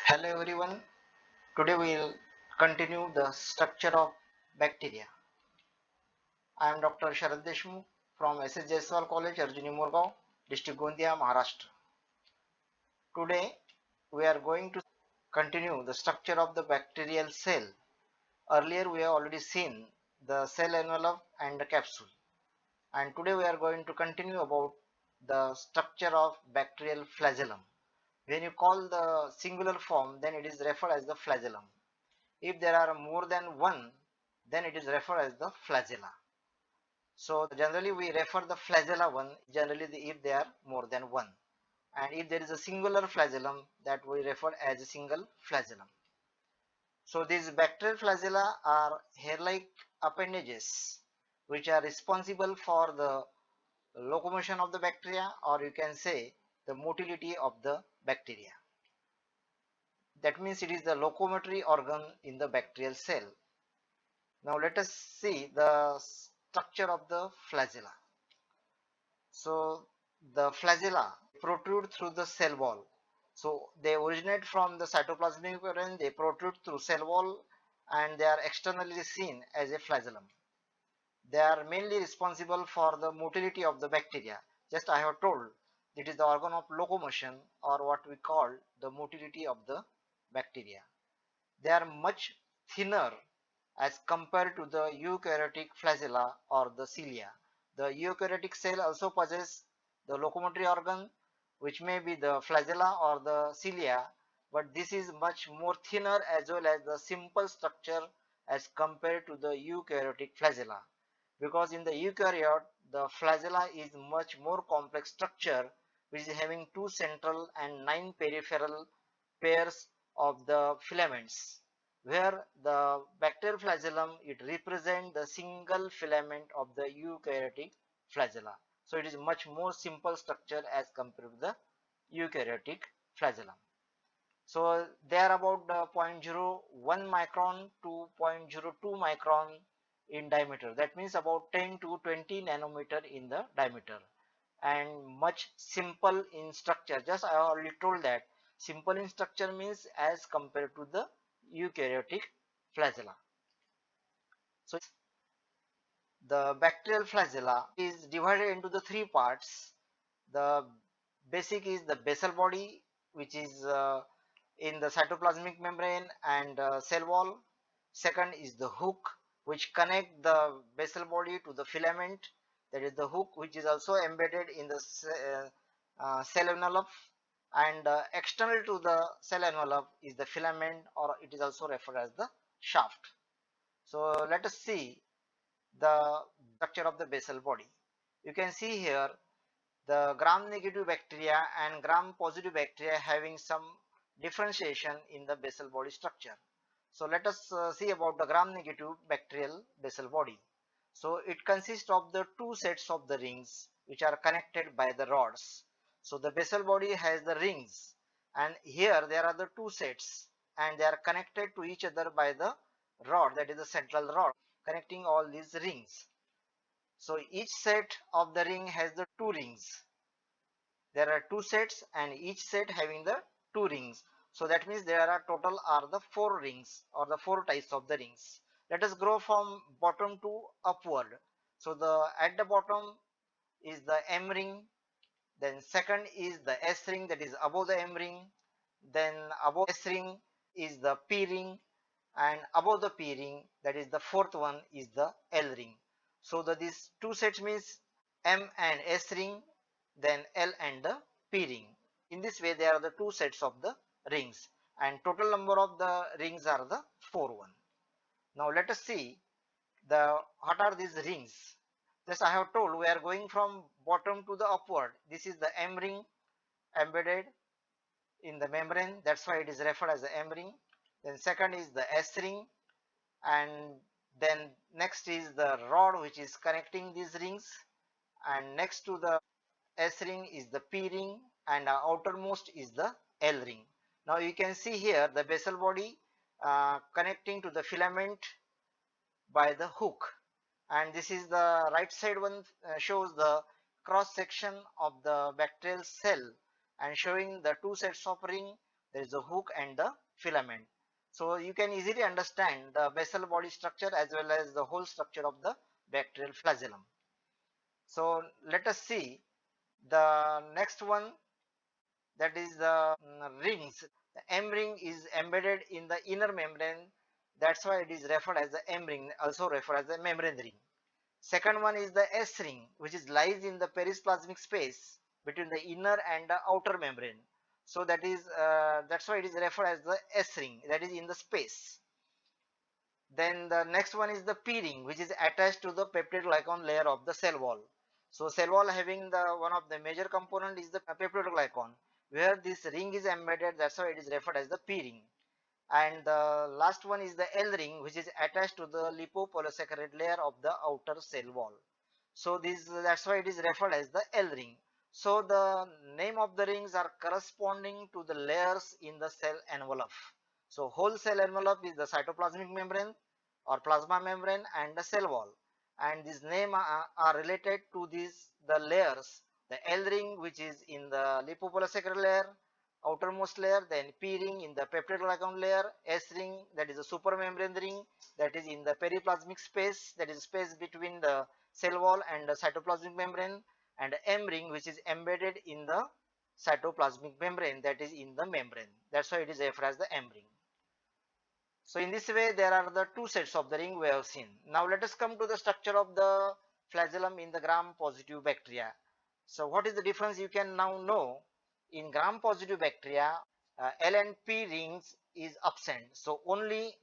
Hello everyone. Today we'll continue the structure of bacteria. I am Dr. Sharad Deshmukh from SS Jaiswal College, Arjuni Morgaon, District Gondia, Maharashtra. Today we are going to continue the structure of the bacterial cell. Earlier we have already seen the cell envelope and the capsule. And today we are going to continue about the structure of bacterial flagellum. When you call the singular form, then it is referred as the flagellum. If there are more than one, then it is referred as the flagella. So generally we refer the flagella one generally if they are more than one, and if there is a singular flagellum, that we refer as a single flagellum. So these bacterial flagella are hair-like appendages which are responsible for the locomotion of the bacteria, or you can say the motility of the bacteria. That means it is the locomotory organ in the bacterial cell. Now let us see the structure of the flagella. So the flagella protrude through the cell wall. So they originate from the cytoplasmic membrane, they protrude through cell wall, and they are externally seen as a flagellum. They are mainly responsible for the motility of the bacteria. Just I have told, it is the organ of locomotion, or what we call the motility of the bacteria. They are much thinner as compared to the eukaryotic flagella or the cilia. The eukaryotic cell also possesses the locomotory organ, which may be the flagella or the cilia, but this is much more thinner as well as the simple structure as compared to the eukaryotic flagella. Because in the eukaryote, the flagella is much more complex structure, which is having two central and 9 peripheral pairs of the filaments, where the bacterial flagellum, it represents the single filament of the eukaryotic flagella. So it is much more simple structure as compared to the eukaryotic flagellum. So they are about 0.01 micron to 0.02 micron in diameter. That means about 10 to 20 nanometer in the diameter, and much simple in structure. Just I already told that simple in structure means as compared to the eukaryotic flagella. So the bacterial flagella is divided into the three parts. The basic is the basal body, which is in the cytoplasmic membrane and cell wall. Second is the hook, which connect the basal body to the filament, that is the hook, which is also embedded in the cell envelope, and external to the cell envelope is the filament, or it is also referred as the shaft. So let us see the structure of the basal body. You can see here the gram-negative bacteria and gram-positive bacteria having some differentiation in the basal body structure. So let us see about the gram-negative bacterial basal body. So it consists of the two sets of the rings which are connected by the rods. So the basal body has the rings, and here there are the two sets, and they are connected to each other by the rod, that is the central rod connecting all these rings. So each set of the ring has the two rings. There are two sets and each set having the two rings. So that means there are total are the four rings, or the four types of the rings. Let us go from bottom to upward. So the at the bottom is the M ring, then second is the S ring, that is above the M ring, then above S ring is the P ring, and above the P ring, that is the fourth one, is the L ring. So these two sets means M and S ring, then L and the P ring. In this way there are the two sets of the rings, and total number of the rings are the 4. Now let us see the what are these rings. Just I have told we are going from bottom to the upward. This is the M ring embedded in the membrane, that's why it is referred as the M ring. Then second is the S ring, and then next is the rod which is connecting these rings, and next to the S ring is the P ring, and outermost is the L ring. Now you can see here the basal body connecting to the filament by the hook, and this is the right side one, shows the cross section of the bacterial cell and showing the two sets of ring, there is a hook and the filament. So you can easily understand the basal body structure as well as the whole structure of the bacterial flagellum. So let us see the next one, that is the rings. The M ring is embedded in the inner membrane, that's why it is referred as the M ring, also referred as the membrane ring. Second one is the S ring, which is lies in the perisplasmic space between the inner and the outer membrane. So that's why it is referred as the S ring, that is in the space. Then the next one is the P ring, which is attached to the peptidoglycan layer of the cell wall. So cell wall having the one of the major component is the peptidoglycan, where this ring is embedded, that's why it is referred as the P ring. And the last one is the L ring, which is attached to the lipopolysaccharide layer of the outer cell wall. So that's why it is referred as the L ring. So the name of the rings are corresponding to the layers in the cell envelope. So whole cell envelope is the cytoplasmic membrane or plasma membrane and the cell wall, and these names are related to the layers. The L ring, which is in the lipopolysaccharide layer, outermost layer, then P ring in the peptidoglycan layer, S ring, that is a supermembrane ring, that is in the periplasmic space, that is space between the cell wall and the cytoplasmic membrane, and M ring, which is embedded in the cytoplasmic membrane, that is in the membrane. That's why it is referred as the M ring. So in this way there are the two sets of the ring we have seen. Now let us come to the structure of the flagellum in the gram-positive bacteria. So what is the difference you can now know? In gram-positive bacteria, L and P rings is absent. So only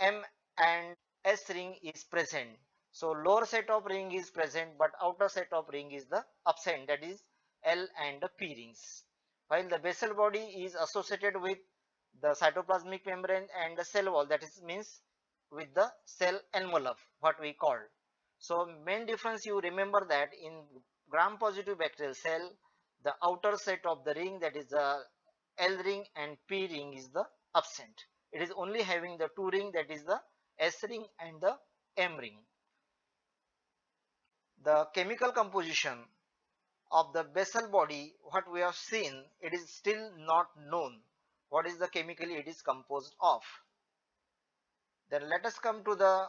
M and S ring is present. So lower set of ring is present, but outer set of ring is the absent, that is L and the P rings. While the basal body is associated with the cytoplasmic membrane and the cell wall, that is means with the cell envelope, what we call. So main difference, you remember that in gram positive bacterial cell, the outer set of the ring, that is the L ring and P ring, is the absent. It is only having the two ring, that is the S ring and the M ring. The chemical composition of the basal body, what we have seen, it is still not known what is the chemically it is composed of. Then let us come to the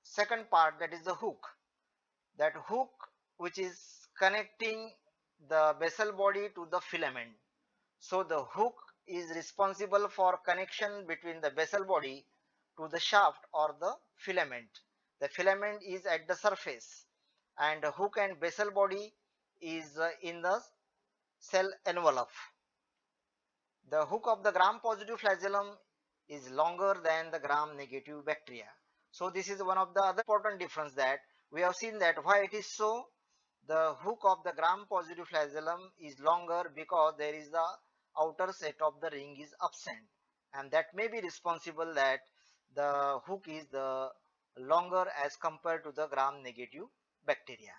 second part, that is the hook. That hook which is connecting the basal body to the filament. So the hook is responsible for connection between the basal body to the shaft or the filament. The filament is at the surface and the hook and basal body is in the cell envelope. The hook of the gram-positive flagellum is longer than the gram-negative bacteria. So this is one of the other important difference, that we have seen that why it is so. The hook of the gram-positive flagellum is longer because there is the outer set of the ring is absent, and that may be responsible that the hook is the longer as compared to the gram-negative bacteria.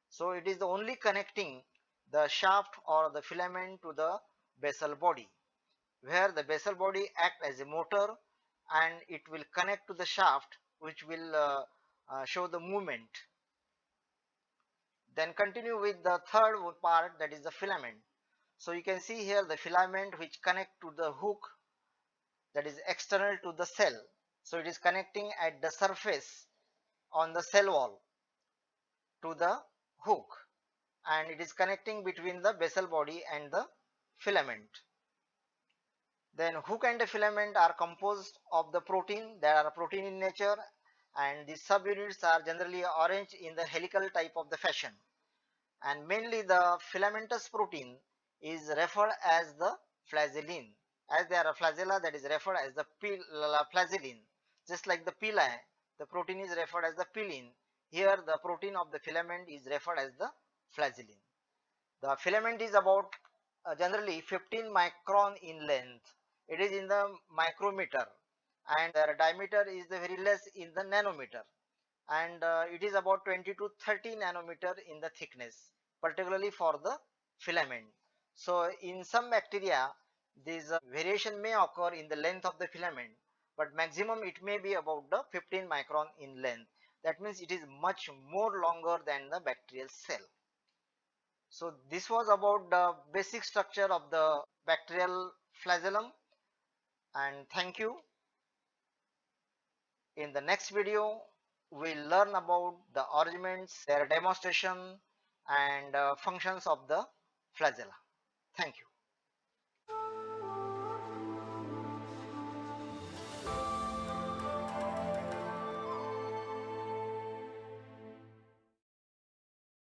So it is the only connecting the shaft or the filament to the basal body, where the basal body act as a motor and it will connect to the shaft, which will show the movement. Then continue with the third part, that is the filament. So you can see here the filament which connect to the hook, that is external to the cell. So it is connecting at the surface on the cell wall to the hook, and it is connecting between the basal body and the filament. Then hook and the filament are composed of the protein. There are protein in nature, and the subunits are generally arranged in the helical type of the fashion. And mainly the filamentous protein is referred as the flagellin. As there are flagella, that is referred as the flagellin. Just like the pili, the protein is referred as the pilin. Here the protein of the filament is referred as the flagellin. The filament is about generally 15 micron in length. It is in the micrometer, and their diameter is the very less in the nanometer, and it is about 20 to 30 nanometer in the thickness, particularly for the filament. So in some bacteria this variation may occur in the length of the filament, but maximum it may be about the 15 micron in length. That means it is much more longer than the bacterial cell. So this was about the basic structure of the bacterial flagellum, and thank you. In the next video, we'll learn about the arrangements, their demonstration, and functions of the flagella. Thank you.